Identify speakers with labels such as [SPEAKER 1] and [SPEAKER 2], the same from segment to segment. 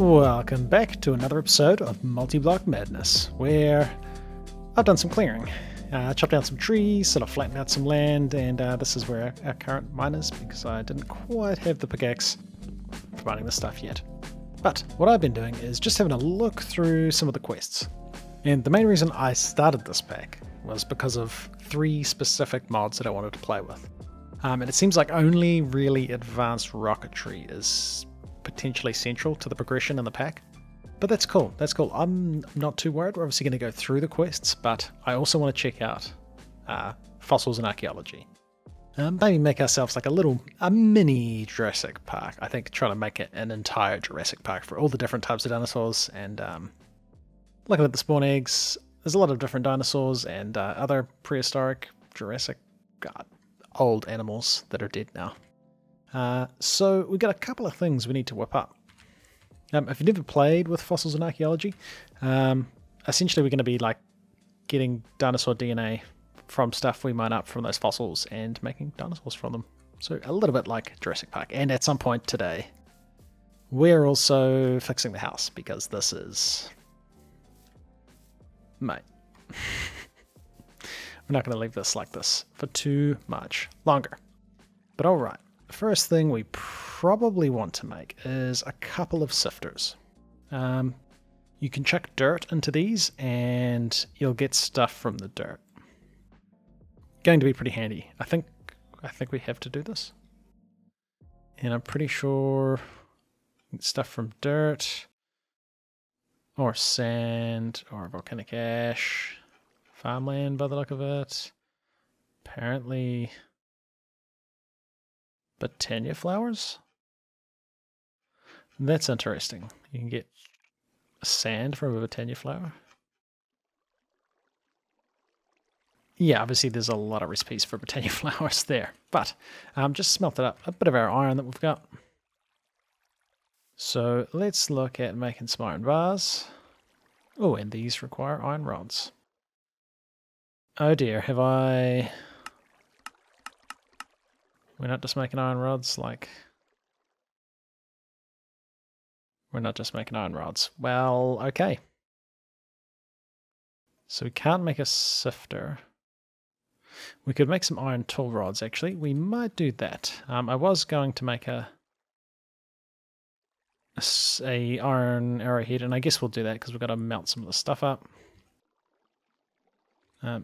[SPEAKER 1] Welcome back to another episode of Multi-Block Madness, where I've done some clearing. Chopped down some trees, sort of flattened out some land, and this is where our current mine is, because I didn't quite have the pickaxe for mining this stuff yet. But what I've been doing is just having a look through some of the quests. And the main reason I started this pack was because of 3 specific mods that I wanted to play with. And it seems like only really advanced rocketry is potentially central to the progression in the pack. But that's cool, that's cool. I'm not too worried. We're obviously going to go through the quests, but I also want to check out fossils and archaeology. Maybe make ourselves like a mini Jurassic Park. I think trying to make it an entire Jurassic Park for all the different types of dinosaurs. And looking at the spawn eggs, there's a lot of different dinosaurs and other prehistoric Jurassic, old animals that are dead now. So we've got a couple of things we need to whip up. If you've never played with fossils and archaeology, essentially we're going to be like getting dinosaur DNA from stuff we mine up from those fossils and making dinosaurs from them. So a little bit like Jurassic Park. And at some point today, we're also fixing the house because this is... Mate. We're not going to leave this like this for too much longer. But alright, the first thing we probably want to make is a couple of sifters. You can chuck dirt into these and you'll get stuff from the dirt. Going to be pretty handy. I think we have to do this. And I'm pretty sure stuff from dirt or sand or volcanic ash. Farmland by the look of it. Apparently Botania flowers? That's interesting. You can get sand from a Botania flower. Yeah, obviously there's a lot of recipes for Botania flowers there. But just smelted up a bit of our iron that we've got. So let's look at making some iron bars. Oh, and these require iron rods. Oh dear, have I... We're not just making iron rods, like... We're not just making iron rods. Well, okay. So we can't make a sifter. We could make some iron tool rods, actually. We might do that. I was going to make a iron arrowhead, and I guess we'll do that because we've got to melt some of the stuff up.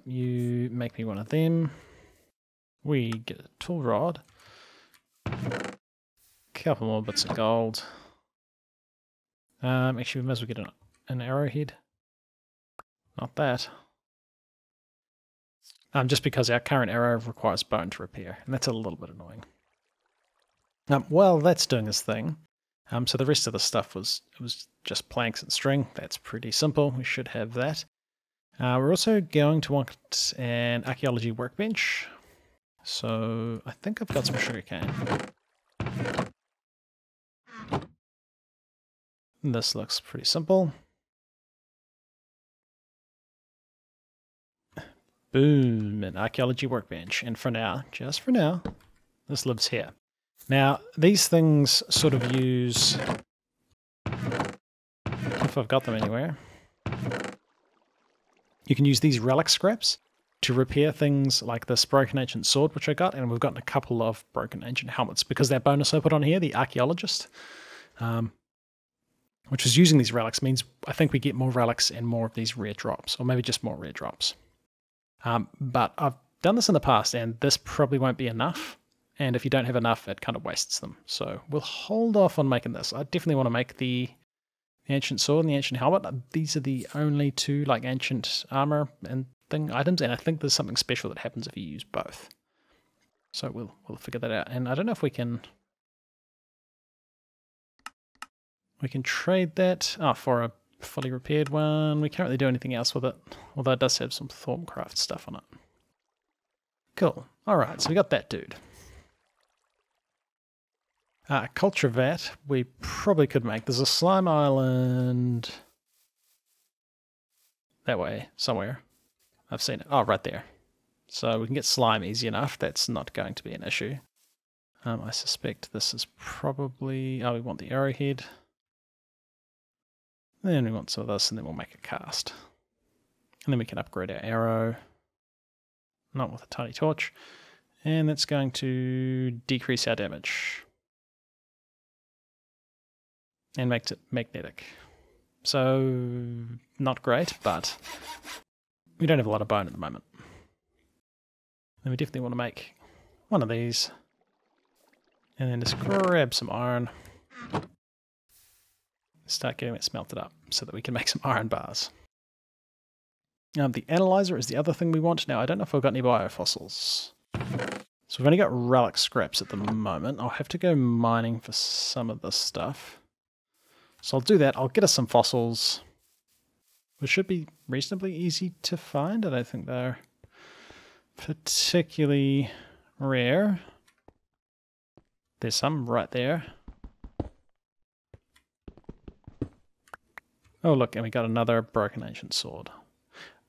[SPEAKER 1] You make me one of them. We get a tool rod. Couple more bits of gold. Actually, we might as well get an arrowhead. Not that. Just because our current arrow requires bone to repair, and that's a little bit annoying. While that's doing its thing, so the rest of the stuff was just planks and string. That's pretty simple. We should have that. We're also going to want an archaeology workbench. So I think I've got some sugarcane. This looks pretty simple. Boom, an archaeology workbench. And for now, just for now, this lives here. Now, these things sort of use, if I've got them anywhere, you can use these relic scraps to repair things like this broken ancient sword, which I got, and we've gotten a couple of broken ancient helmets, because that bonus I put on here, the archaeologist, which was using these relics, means I think we get more relics and more of these rare drops, or maybe just more rare drops. But I've done this in the past, and this probably won't be enough, and if you don't have enough, it kind of wastes them. So we'll hold off on making this. I definitely want to make the ancient sword and the ancient helmet. These are the only 2 like ancient armor and thing items, and I think there's something special that happens if you use both. So we'll figure that out. And I don't know if we can trade that for a fully repaired one. We can't really do anything else with it, although it does have some Thorncraft stuff on it. Cool. Alright, so we got that dude. Culture vat, we probably could make. There's a slime island that way, somewhere. I've seen it. Oh, right there. So we can get slime easy enough. That's not going to be an issue. I suspect this is probably... Oh, we want the arrowhead. Then we want some of this, and then we'll make a cast. And then we can upgrade our arrow. Not with a tiny torch. And that's going to decrease our damage. And makes it magnetic. So, not great, but we don't have a lot of bone at the moment. And we definitely want to make one of these. And then just grab some iron. Start getting it smelted up so that we can make some iron bars. The analyzer is the other thing we want. Now, I don't know if I've got any biofossils. So we've only got relic scraps at the moment. I'll have to go mining for some of this stuff. So I'll do that. I'll get us some fossils, which should be reasonably easy to find. I don't think they're particularly rare. There's some right there. Oh look, and we got another broken ancient sword.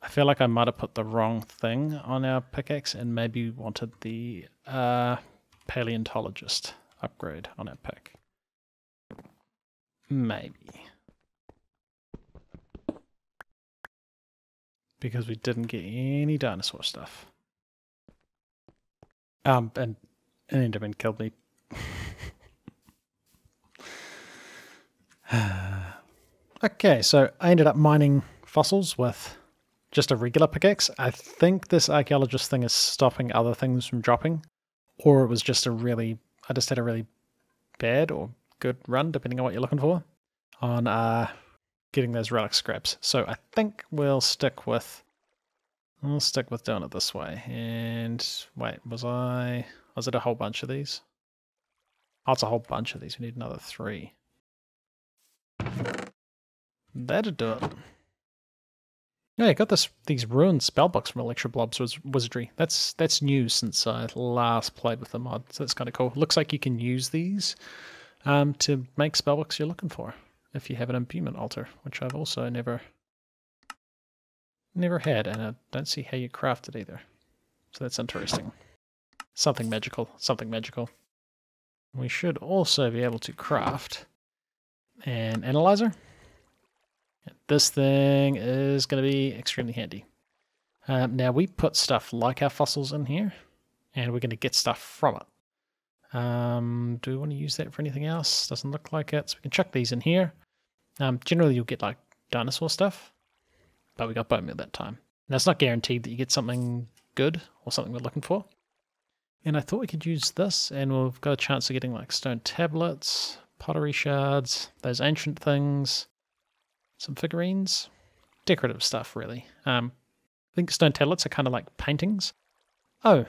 [SPEAKER 1] I feel like I might have put the wrong thing on our pickaxe and maybe wanted the paleontologist upgrade on our pick. Maybe. Because we didn't get any dinosaur stuff. And an Enderman killed me. Okay, so I ended up mining fossils with just a regular pickaxe. I think this archaeologist thing is stopping other things from dropping. Or it was just I just had a really bad or good run, depending on what you're looking for, on getting those relic scraps. So I think we'll stick with doing it this way. And wait, was it a whole bunch of these? Oh, it's a whole bunch of these. We need another 3. That'd do it. Yeah, I got these ruined spellbooks from Electroblob's Wizardry. That's new since I last played with the mod, so that's kind of cool. Looks like you can use these to make spellbooks you're looking for if you have an imbuement altar, which I've also never had, and I don't see how you craft it either. So that's interesting. Something magical, something magical. We should also be able to craft an analyzer. This thing is going to be extremely handy. Now we put stuff like our fossils in here, and we're going to get stuff from it. Do we want to use that for anything else? Doesn't look like it, so we can chuck these in here. Generally you'll get like dinosaur stuff, but we got bone meal that time. Now it's not guaranteed that you get something good or something we're looking for. And I thought we could use this, and we've got a chance of getting like stone tablets, pottery shards, those ancient things, some figurines, decorative stuff really. I think stone tablets are kind of like paintings. Oh.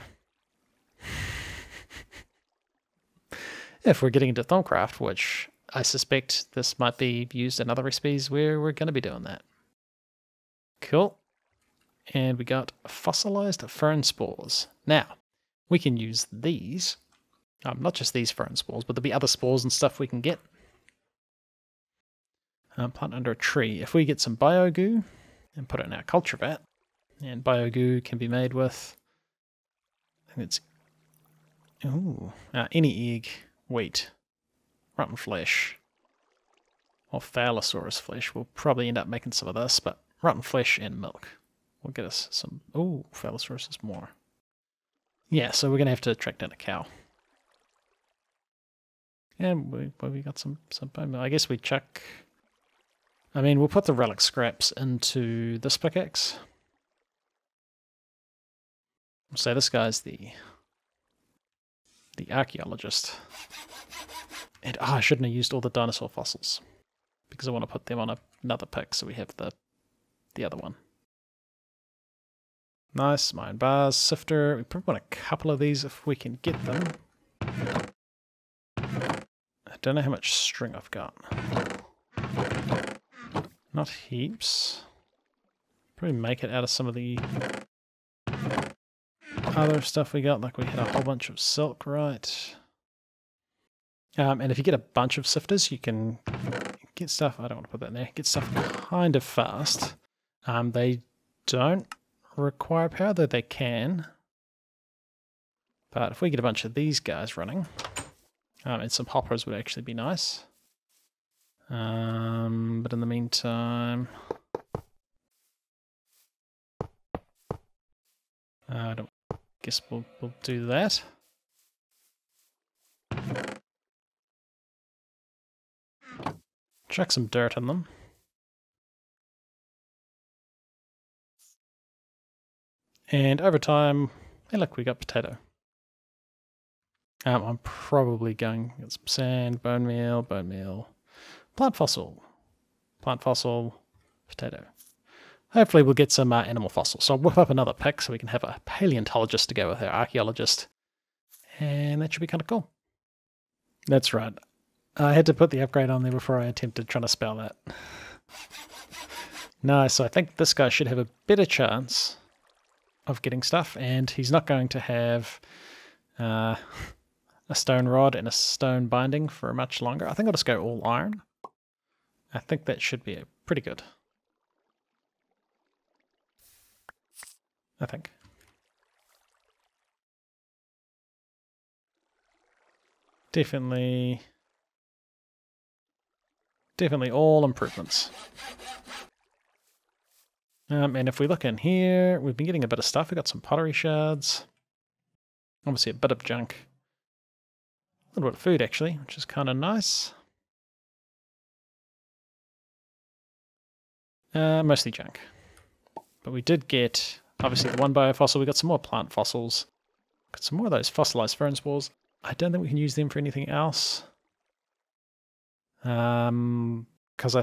[SPEAKER 1] If we're getting into Thaumcraft, which I suspect this might be used in other recipes where we're going to be doing that. Cool. And we got fossilized fern spores. Now, we can use these, not just these fern spores, but there'll be other spores and stuff we can get. Plant under a tree. If we get some biogoo and put it in our culture vat, and biogoo can be made with, I think it's any egg, wheat, rotten flesh, or Thalassaurus flesh. We'll probably end up making some of this, but rotten flesh and milk will get us some. Oh, Thalassaurus is more. Yeah, so we're going to have to track down a cow. And we got some bone meal. I guess we chuck. I mean, we'll put the relic scraps into this pickaxe. So this guy's the archaeologist. And I shouldn't have used all the dinosaur fossils because I want to put them on another pick, so we have the other one. Nice, iron bars, sifter. We probably want a couple of these if we can get them. I don't know how much string I've got. Not heaps. Probably make it out of some of the other stuff we got, like we had a whole bunch of silk, right? And if you get a bunch of sifters, you can get stuff, I don't want to put that in there, get stuff kind of fast. They don't require power, though they can. But if we get a bunch of these guys running, and some hoppers would actually be nice. But in the meantime, I don't guess we'll do that. Chuck some dirt in them. And over time, hey look, we got potato. I'm probably going to get some sand, bone meal, plant fossil, potato. Hopefully we'll get some animal fossils. So I'll whip up another pick so we can have a paleontologist to go with our archaeologist. And that should be kind of cool. That's right. I had to put the upgrade on there before I attempted trying to spell that. No, so I think this guy should have a better chance of getting stuff, and he's not going to have a stone rod and a stone binding for much longer. I think I'll just go all iron. I think that should be pretty good. I think. Definitely all improvements. And if we look in here, we've been getting a bit of stuff. We've got some pottery shards. Obviously a bit of junk. A little bit of food, actually, which is kind of nice. Mostly junk. But we did get, obviously, the one biofossil. We got some more plant fossils. Got some more of those fossilized fern spores. I don't think we can use them for anything else. Because I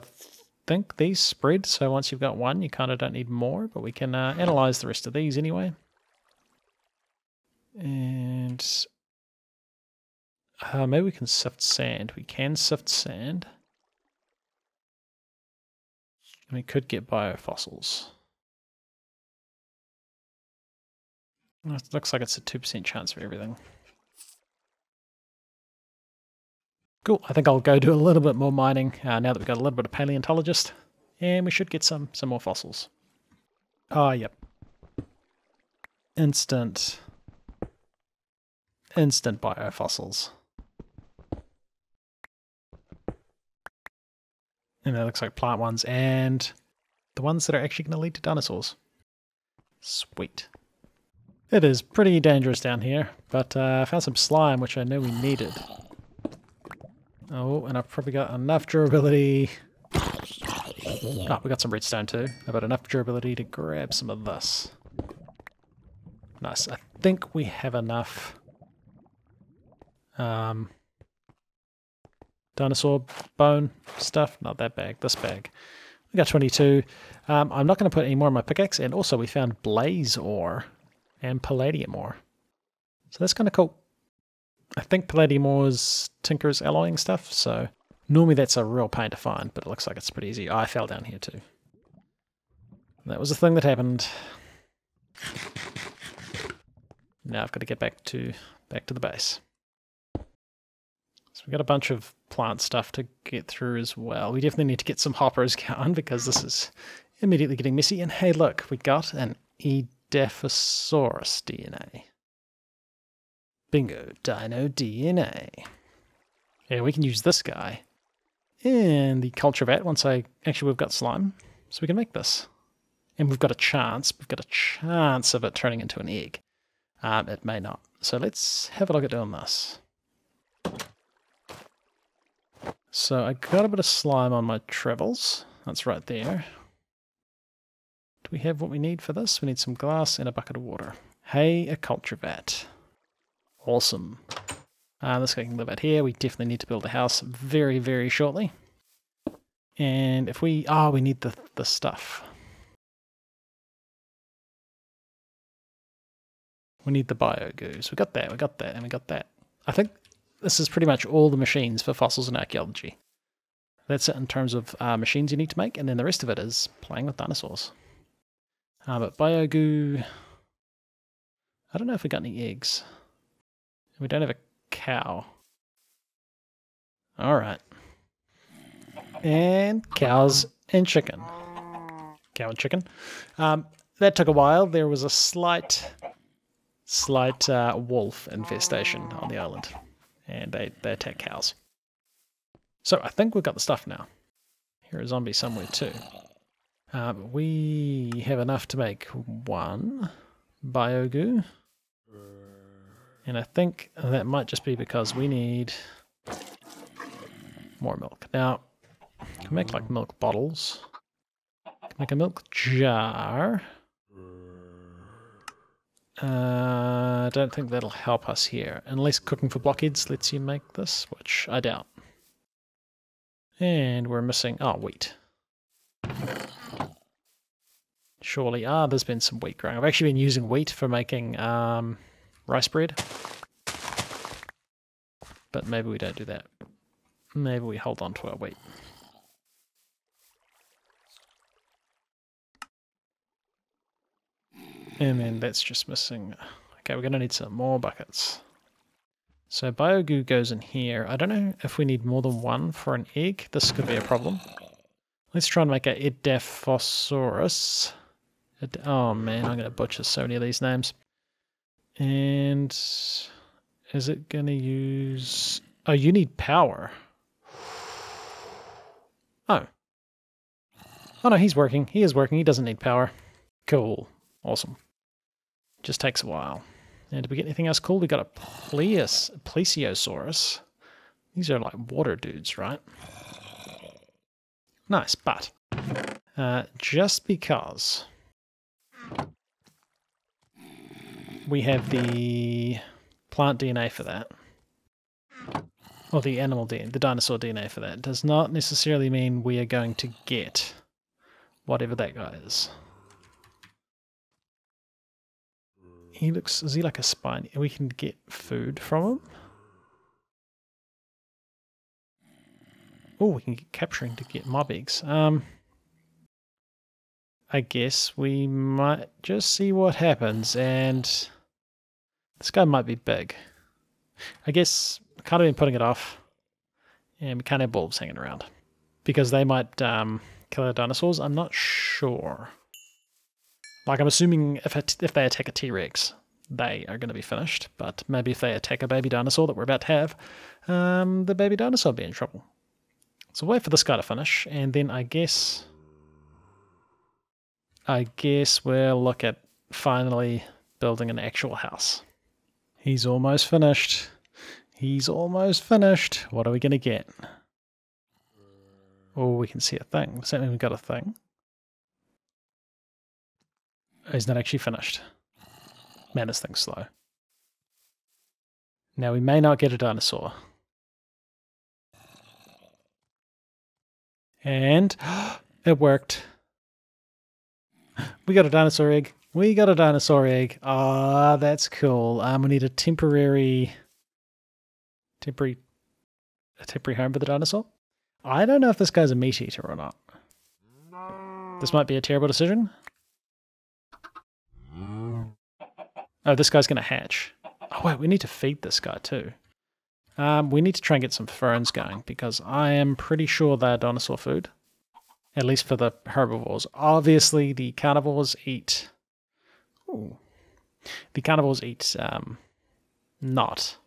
[SPEAKER 1] think these spread, so once you've got one, you kind of don't need more, but we can analyze the rest of these anyway. And maybe we can sift sand. We can sift sand. And we could get biofossils. It looks like it's a 2% chance for everything. Cool, I think I'll go do a little bit more mining now that we've got a little bit of paleontologist. And we should get some more fossils. Ah, yep. Instant biofossils. And that looks like plant ones, and the ones that are actually going to lead to dinosaurs. Sweet. It is pretty dangerous down here, but I found some slime, which I know we needed. Oh, and I've probably got enough durability. Oh, we got some redstone too. I've got enough durability to grab some of this. Nice. I think we have enough dinosaur bone stuff. Not that bag, this bag. We got 22. I'm not going to put any more in my pickaxe, and also we found blaze ore and palladium ore. So that's kind of cool. I think palladium ore is Tinker's alloying stuff, so normally that's a real pain to find, but it looks like it's pretty easy. I fell down here too. That was a thing that happened. Now I've got to get back to the base. So we've got a bunch of plant stuff to get through as well. We definitely need to get some hoppers going because this is immediately getting messy. And hey, look, we got an Edaphosaurus DNA. Bingo, Dino DNA. Yeah, we can use this guy in the culture vat once we've got slime, so we can make this. And we've got a chance of it turning into an egg. It may not. So let's have a look at doing this. So I got a bit of slime on my travels. That's right there. Do we have what we need for this? We need some glass and a bucket of water. Hey, a culture vat. Awesome. This guy can live out here. We definitely need to build a house very, very shortly. And if we... Oh, we need the stuff. We need the biogoos. We got that, and we got that. I think this is pretty much all the machines for fossils and archaeology. That's it in terms of machines you need to make, and then the rest of it is playing with dinosaurs. But biogoo... I don't know if we got any eggs. We don't have a cow. Alright. And cows and chicken. Cow and chicken. That took a while. There was a slight wolf infestation on the island. And they attack cows. So I think we've got the stuff now. hear a zombie somewhere too. We have enough to make one biogoo. And I think that might just be because we need more milk. Now, we can make like milk bottles. Make a milk jar. I don't think that'll help us here. Unless cooking for blockheads lets you make this, which I doubt. And we're missing, wheat. Surely, there's been some wheat growing. I've actually been using wheat for making rice bread. But maybe we don't do that. Maybe we hold on to our wheat. And then that's just missing. Okay, we're going to need some more buckets. So biogoo goes in here. I don't know if we need more than one for an egg. This could be a problem. Let's try and make a Edaphosaurus. Oh man, I'm going to butcher so many of these names. And is it going to use... Oh, you need power. Oh. Oh no, he's working. He is working. He doesn't need power. Cool. Awesome. Just takes a while. And did we get anything else cool? We got a Plesiosaurus. These are like water dudes, right? Nice, but just because we have the plant DNA for that, or the animal DNA, the dinosaur DNA for that, does not necessarily mean we are going to get whatever that guy is. Is he like a spine? We can get food from him. Oh, we can get capturing to get mob eggs. I guess we might just see what happens, and this guy might be big. I guess I can't have been putting it off, and we can't have bulbs hanging around because they might kill our dinosaurs. I'm not sure. Like, I'm assuming if they attack a T-Rex, they are going to be finished. But maybe if they attack a baby dinosaur that we're about to have, the baby dinosaur will be in trouble. So we'll wait for this guy to finish, and then I guess we'll look at finally building an actual house. He's almost finished. He's almost finished. What are we going to get? Oh, we can see a thing. Does that mean we got a thing? He's not actually finished. Man, this thing's slow. Now we may not get a dinosaur. And it worked. We got a dinosaur egg. We got a dinosaur egg. Ah, that's cool. We need a temporary home for the dinosaur. I don't know if this guy's a meat eater or not. This might be a terrible decision. Oh, this guy's going to hatch. Oh, wait, we need to feed this guy too. We need to try and get some ferns going because I am pretty sure they're dinosaur food. At least for the herbivores. Obviously, the carnivores eat... Ooh. The carnivores eat not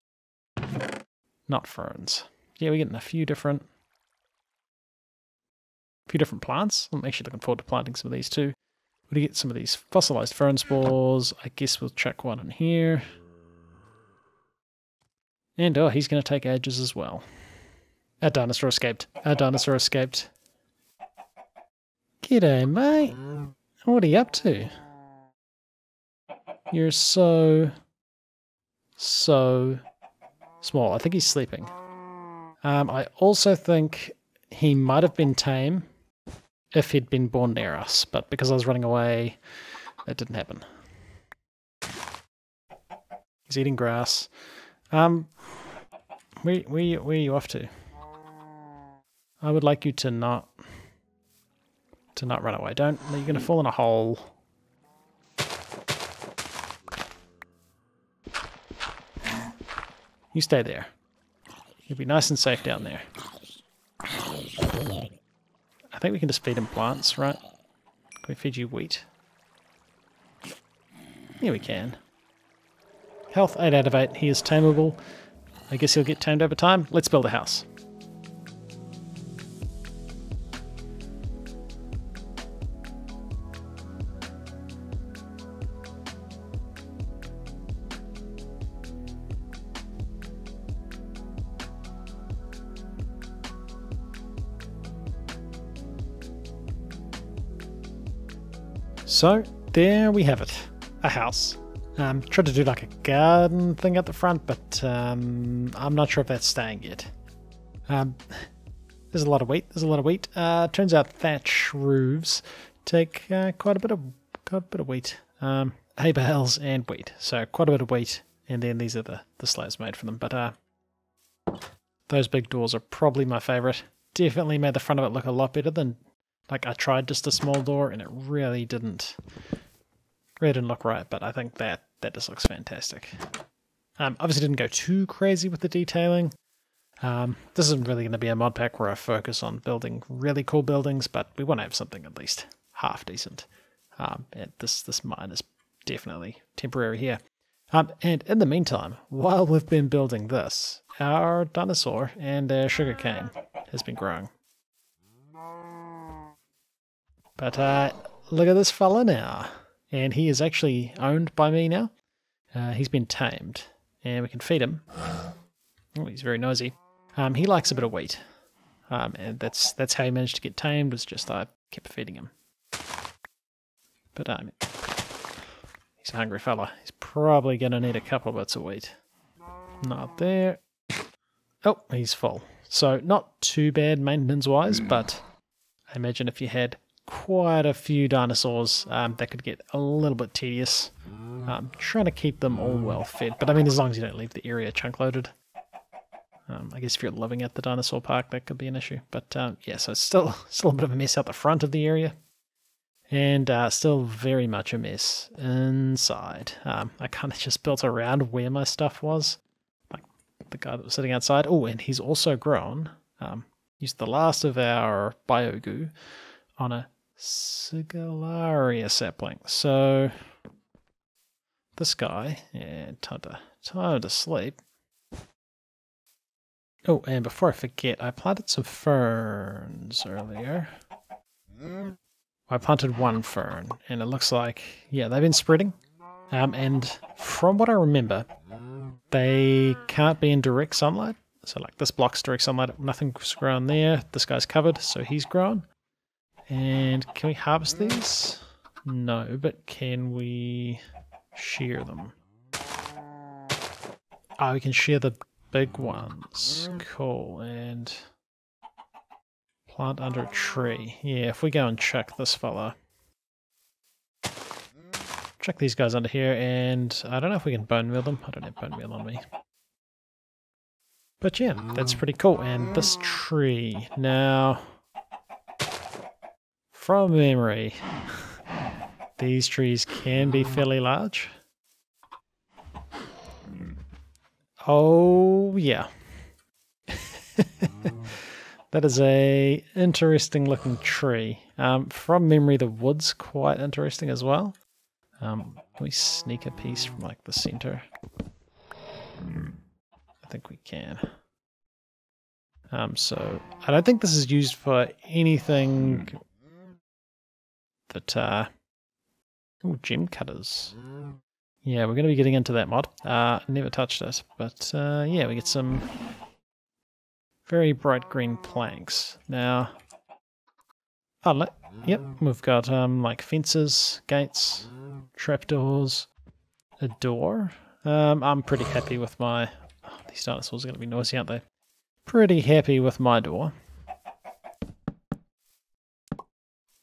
[SPEAKER 1] ferns. Yeah, we're getting a few different plants. I'm actually looking forward to planting some of these too. We're going to get some of these fossilized fern spores. I guess we'll chuck one in here. And oh, he's going to take ages as well. Our dinosaur escaped. Our dinosaur escaped. G'day, mate. What are you up to? You're so small. I think he's sleeping. I also think he might have been tame if he'd been born near us, but because I was running away, that didn't happen. He's eating grass. Where are you off to? I would like you to not run away. You're going to fall in a hole. You stay there. You'll be nice and safe down there. I think we can just feed him plants, right? Can we feed you wheat? Yeah, we can. Health 8 out of 8. He is tameable. I guess he'll get tamed over time. Let's build a house. So there we have it, a house. Tried to do like a garden thing at the front, but I'm not sure if that's staying yet. There's a lot of wheat. Turns out thatch roofs take quite a bit of wheat. Hay bales and wheat. So quite a bit of wheat, and then these are the slabs made for them. But those big doors are probably my favourite. Definitely made the front of it look a lot better than, like, I tried just a small door and it really didn't look right, but I think that just looks fantastic. Obviously didn't go too crazy with the detailing. This isn't really going to be a mod pack where I focus on building really cool buildings, but we want to have something at least half decent. And this mine is definitely temporary here. And in the meantime, while we've been building this, our dinosaur and our sugarcane has been growing. But look at this fella now. And he is actually owned by me now. He's been tamed, and we can feed him. Oh, he's very nosy. He likes a bit of wheat. And that's how he managed to get tamed, was just I kept feeding him. But he's a hungry fella. He's probably going to need a couple of bits of wheat. Not there. Oh, he's full. So not too bad maintenance-wise, but I imagine if you had quite a few dinosaurs, that could get a little bit tedious. Trying to keep them all well fed, but I mean, as long as you don't leave the area chunk-loaded. I guess if you're living at the dinosaur park, that could be an issue. But yeah, so it's still a bit of a mess out the front of the area. And still very much a mess inside. I kind of just built around where my stuff was. Like the guy that was sitting outside. Oh, and he's also grown. Used the last of our biogoo on a Sigillaria sapling. So this guy, yeah, time to sleep. Oh, and before I forget, I planted some ferns earlier. I planted one fern, and it looks like, yeah, they've been spreading. And from what I remember, they can't be in direct sunlight. So like this blocks direct sunlight, nothing's grown there. This guy's covered, so he's grown. And can we harvest these? No, but can we shear them? Oh, we can shear the big ones. Cool. And plant under a tree. Yeah, if we go and check this fella. Check these guys under here, and I don't know if we can bone meal them. I don't have bone meal on me. But yeah, that's pretty cool. And this tree. Now, from memory, these trees can be fairly large. Oh, yeah. That is a interesting looking tree. From memory, the wood's quite interesting as well. Can we sneak a piece from like the center? I think we can. So I don't think this is used for anything that oh, gem cutters. Yeah, we're going to be getting into that mod. Never touched it, but yeah, we get some very bright green planks. Now, yep, we've got like fences, gates, trapdoors, a door. I'm pretty happy with my... Oh, these dinosaurs are going to be noisy, aren't they? Pretty happy with my door.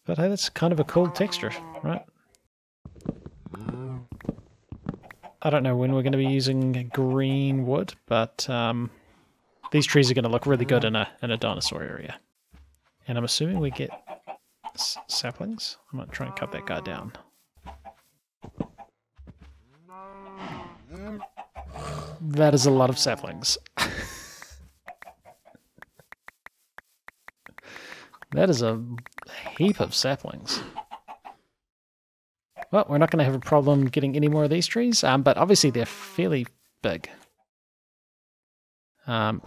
[SPEAKER 1] But hey, that's kind of a cool texture, right? I don't know when we're going to be using green wood, but these trees are going to look really good in a dinosaur area. And I'm assuming we get saplings. I might try and cut that guy down. That is a lot of saplings. That is a heap of saplings. Well, we're not going to have a problem getting any more of these trees, but obviously they're fairly big. I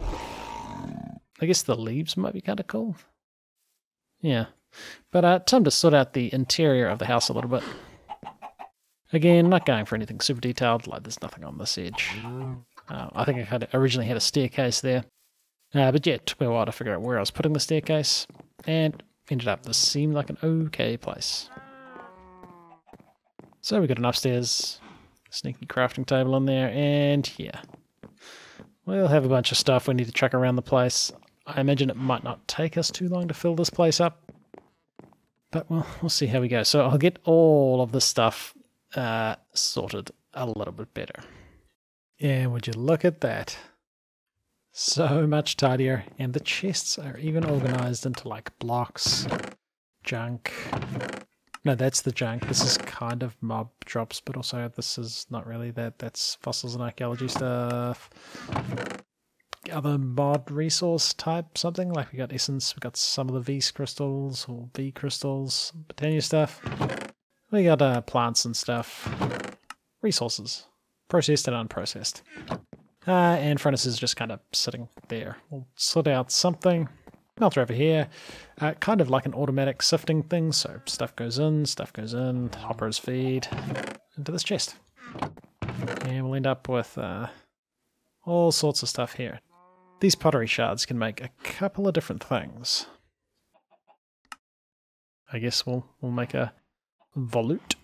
[SPEAKER 1] guess the leaves might be kind of cool. Yeah. But time to sort out the interior of the house a little bit. Again, not going for anything super detailed, like there's nothing on this edge. I think I originally had a staircase there. But yeah, it took me a while to figure out where I was putting the staircase, and ended up this seemed like an okay place. So we got an upstairs sneaky crafting table in there, and here. We'll have a bunch of stuff we need to chuck around the place. I imagine it might not take us too long to fill this place up, but we'll see how we go. So I'll get all of this stuff sorted a little bit better. Yeah, would you look at that? So much tidier, and the chests are even organized into like blocks, junk. No, that's the junk. This is kind of mob drops, but also this is not really that. That's fossils and archaeology stuff. Other mod resource type something, like we got essence, we got some of the V crystals or V crystals, Botania stuff. We got plants and stuff. Resources. Processed and unprocessed. And furnace is just kind of sitting there. We'll sort out something. Melter over here. Kind of like an automatic sifting thing, so stuff goes in, hoppers feed into this chest. And we'll end up with all sorts of stuff here. These pottery shards can make a couple of different things. I guess we'll make a volute.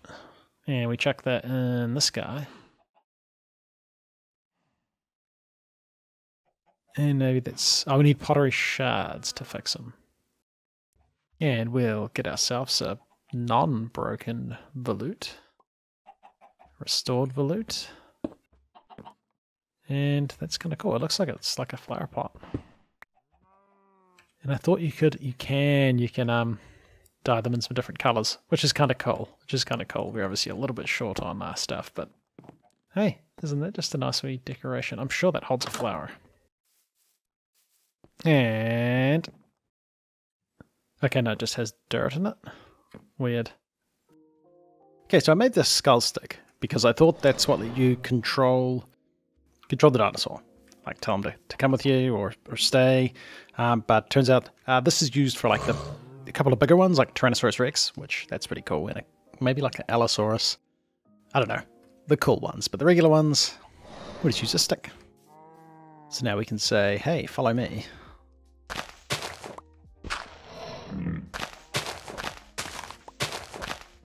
[SPEAKER 1] And we chuck that in this guy. And maybe that's... Oh, we need pottery shards to fix them. And we'll get ourselves a non-broken volute. Restored volute. And that's kind of cool. It looks like it's like a flower pot. And I thought you can dye them in some different colors, which is kind of cool. We're obviously a little bit short on our stuff, but hey, isn't that just a nice wee decoration? I'm sure that holds a flower. And okay, no, it just has dirt in it. Weird. Okay, so I made this skull stick because I thought that's what let you control the dinosaur. Like tell him to come with you or stay. But turns out this is used for like a couple of bigger ones, like Tyrannosaurus Rex, which that's pretty cool. And maybe like an Allosaurus. I don't know. The cool ones. But the regular ones, we'll just use a stick. So now we can say, hey, follow me.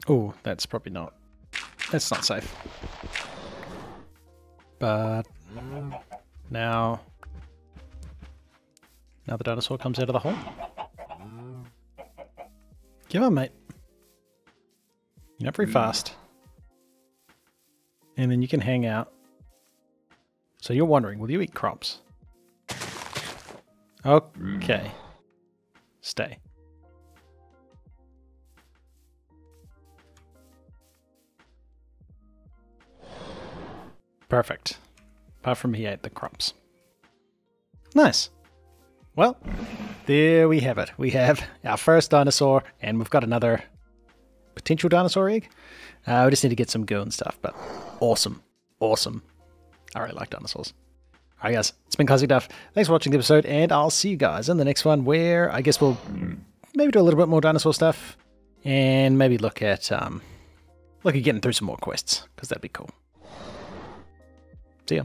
[SPEAKER 1] Oh, that's probably not... That's not safe. But... Now the dinosaur comes out of the hole. Give on, mate. You're not very fast. And then you can hang out. So you're wondering, will you eat crops? Okay. Stay. Perfect. Apart from he ate the crops. Nice. Well, there we have it. We have our first dinosaur, and we've got another potential dinosaur egg. We just need to get some goo and stuff, but awesome. Awesome. I really like dinosaurs. Alright guys, it's been Classic Duff. Thanks for watching the episode, and I'll see you guys in the next one, where I guess we'll maybe do a little bit more dinosaur stuff, and maybe look at getting through some more quests, because that'd be cool. See ya.